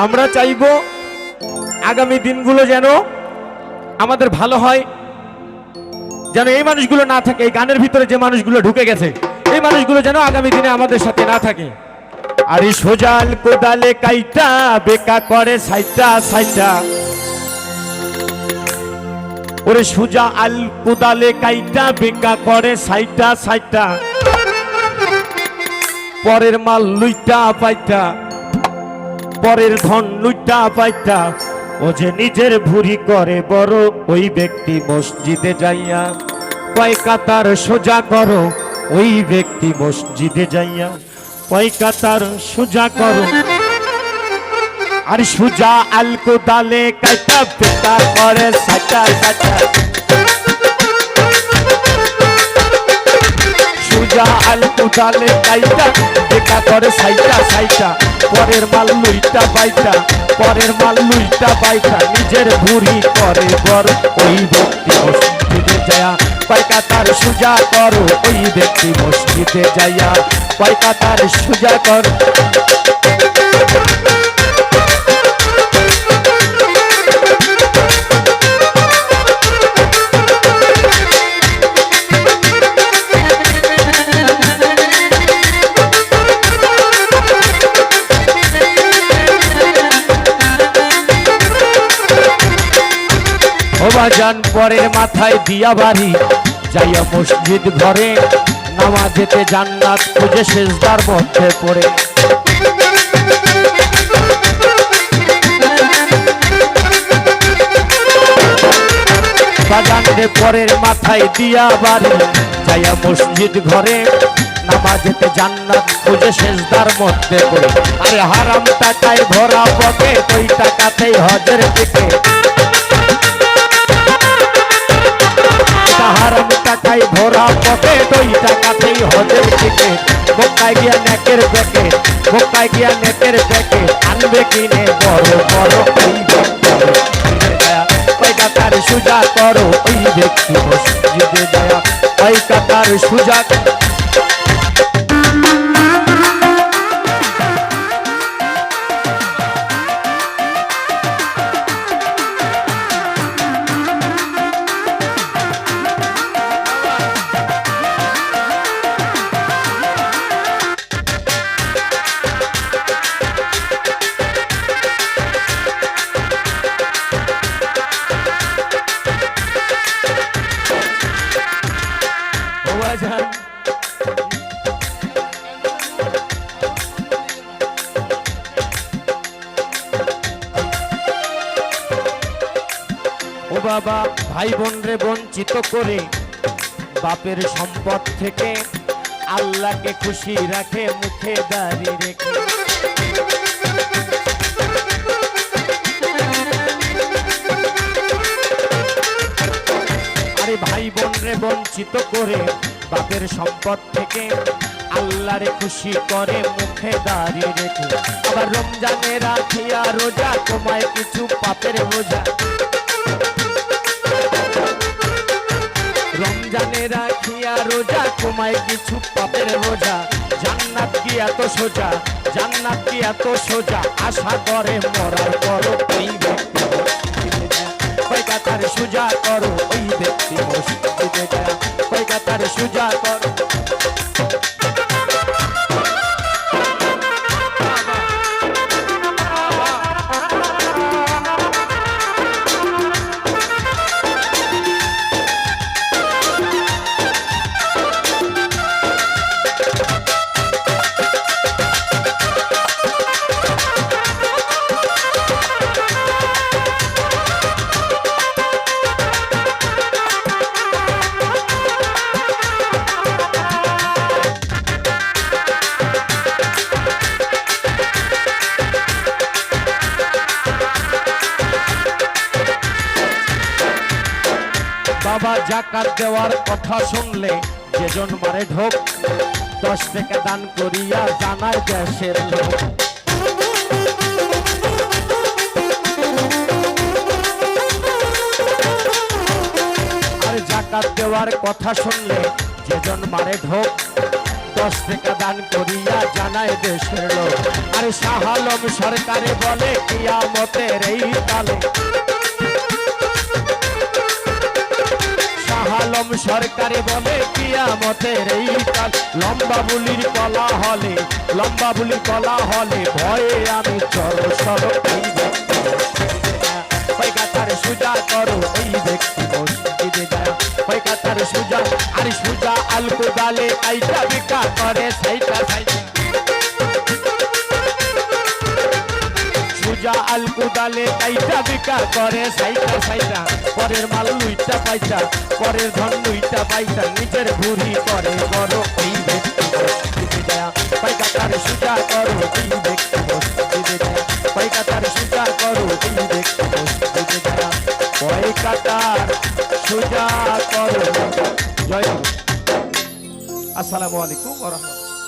আমরা চাইবো আগামী দিনগুলো যেন আমাদের ভালো হয়, যেন এই মানুষগুলো না থাকে, এই গানের ভিতরে যে মানুষগুলো ঢুকে গেছে এই মানুষগুলো যেন আগামী দিনে আমাদের সাথে না থাকে। আরে সোজাল কোদালে কাইটা বেকা করে সাইটা সাইটা, ওরে সোজা আল কোদালে কাইটা বেকা করে সাইটা সাইটা, পরের মাল লুইটা পাইটা, পরের ধন লুইটা পাইটা, ও যে নিজের ভুরি করে বড় ওই ব্যক্তি মসজিদে যাইয়া কয় কাতার সোজা করো, ওই ব্যক্তি মসজিদে যাইয়া কয় কাতার সোজা করো। আর সোজা আল কোদালে কাইটা বেকা করে সাইটা সাইটা, সোজা আল কোদালে কাইটা বেকা করে সাইটা সাইটা, পরের মাল লুইটা বাইটা, পরের মাল লুইটা বাইটা, নিজের ভুরি করে বড় ওই ব্যক্তি মসজিদে যায়া কয় কাতার সোজা করো, ওই ব্যক্তি মসজিদে যাইয়া কয় কাতার সোজা করো। ওবাজান পরের মাথায় দিয়া বাড়ি যাইয়া মসজিদ ঘরে, নামাজেতে জান্নাত খুঁজে সেজদার মধ্যে পড়ে। বাজান রে পরের মাথায় দিয়া বাড়ি যাইয়া মসজিদ ঘরে, নামাজেতে জান্নাত খুঁজে সেজদার মধ্যে পড়ে। আরে হারাম টাকায় ভরা পকেট, ওই টাকাতেই হজের টিকিট, হারাম টাকায় ভরা পকেট, ওই টাকাতেই হজের টিকিট। মক্কায় গিয়া নেকের প্যাকেট, মক্কায় গিয়া নেকের প্যাকেট, আনবে কিনে বড় বড় ওই কয় কাতার সুজা করো, ওই ব্যক্তি মসজিদে যায় কয় কাতার সুজা। ও বাবা ভাই বোন রে বঞ্চিত করে বাপের সম্পদ থেকে, আল্লাহকে খুশি রাখে মুখে দাড়ি রেখে। আরে ভাই বোন রে বঞ্চিত করে বাপের সম্পদ থেকে, আল্লাহরে খুশি করে মুখে দাড়ি রেখে। আবার রমজানে রাখিয়া রোজা কমায় কিছু পাপের বোঝা, রমজানে রাখিয়া রোজা কমায় কিছু পাপের বোঝা। জান্নাত কি এত সোজা, জান্নাত কি এত সোজা, আশা করে মরার পর ওই ব্যক্তি কয় কাতার সোজা করো, ওই ব্যক্তি মসজিদে যায় কয় কাতার সোজা করো। বাবা জাকাত দেওয়ার কথা শুনলে যেজন মারে ঢোক, 10 টাকা দান করিয়া জানার দেশের লোক। আর জাকাত দেওয়ার কথা শুনলে যেজন মারে ঢোক, 10 টাকা দান করিয়া জানায় দেশের লোক। আর শাহ আলম সরকারে বলে কিয়ামতের এই কালে, শাহ আলম সরকারে বলে কিয়ামতের এই কাল। লম্বা বুলির কলা হলে, লম্বা বুলির কলা হলে ভয়ে আমি চর সর। এই ব্যক্তি পয়গাতার সুজা করো, এই ব্যক্তি মসজিদে যায় পয়গাতার সুজা। আর সুজা আল কুদালে আইটা বিকা করে সাইটা সাইটা, সুজা আল কুদালে আইটা বিকা করে সাইটা সাইটা। পরের মাল লুইটা পাইটা, পরের ধন লুইটা পাইটা, নিজের ভুরি করে বড়। এই ব্যক্তি মসজিদে যায় পয়গাতার সুজা করো, এই ব্যক্তি মসজিদে যায় পয়গাতার সুজা করো, এই ব্যক্তি মসজিদে যায় পয়গাতার সুজা করো। জয়। আসসালামু আলাইকুম ওয়া রাহমাতুল্লাহ।